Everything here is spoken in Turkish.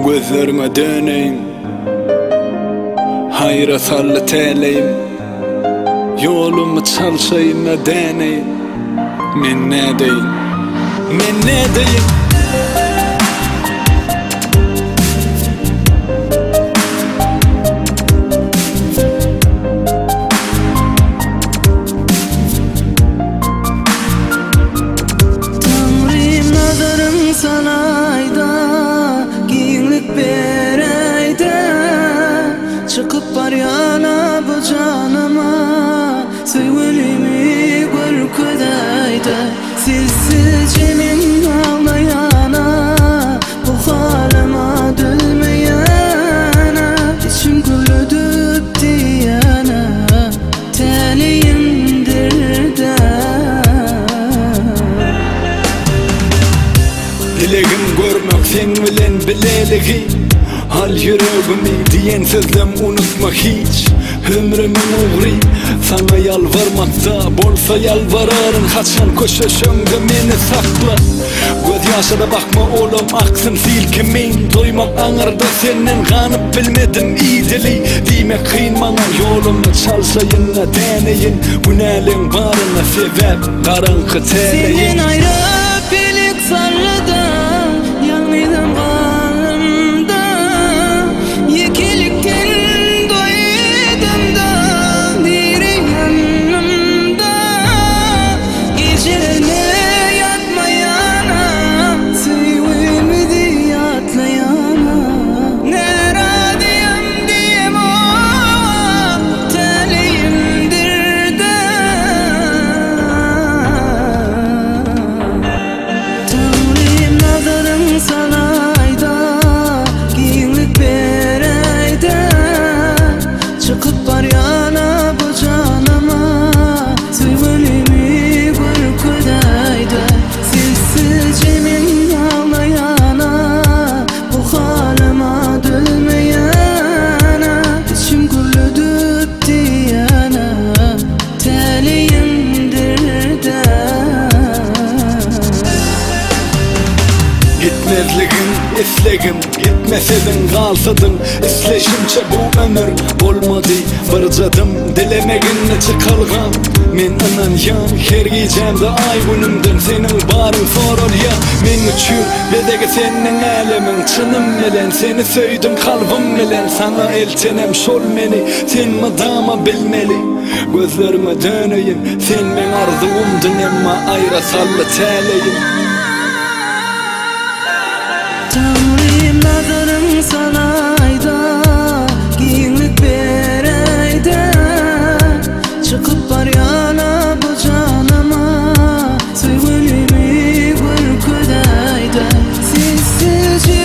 Gözlerime döneyim, hayra sallı teleyim. Yolumu çalsayım ne deneyim. Men ne deyim, men ne deyim. Tanrım nazarım sana ayda, kiyinlik bereyde. Çıkıp var yana bu canıma, sevgilimi gör kudayda. Sizsizce min ağlayana, bu halıma dülmeyana. İçim gülüdüp diyana, teliyimdir de. Dilegim görmek sen bilen bileligi. Hal yüreğimi diyen sözlem unutma hiç. Ömrümün uğri sana yalvarmakta. Bolsa yalvararın kaçan köşeşönde meni sakla. Göz yaşa bakma oğlum aksın silkimin. Duymak anırda senden kanıp bilmedim iyidili. Demek kıyın bana yolumu çalsayın ne deneyin. Günelin barına sebep karanlık teleyin. Senin ayrı pilik sarlıda, yanıydım bağrımda. Yekilikten doydum da, diri yanımda. Gecelerine yatmayana, sevimidi yatlayana. Ne radiyem diyem o, teliyimdir de. Tanrım nazarım sana ayda, kiyinlik bereyde. Çıkıp var yana bu canıma, sevgilimi gör kudayda. Sizsizce min ağlayana, bu halıma dülmeyana. İçim gülüdüp diyana, teliyimdir de. Gitmezligin islegim, gitmesedin kalsadın. İsleşimçe bu ömür olmadı, vırcadım dilemeginle çıkalgan. Men anan yan her gecemde ay günümden senin barın sorur ya. Men uçur bedege senin alemin çınım bilen. Seni söydüm kalbim bilen, sana elçenem şol meni. Sen madama bilmeli, gözlerime döneyim. Sen men arzumdun emma ayra sallı teleyim. Tanrım nazarım sana ayda, kiyinlik bereyde. Çıkıp var yana bu canıma, sevgilimi gör kudayda. Sizsizce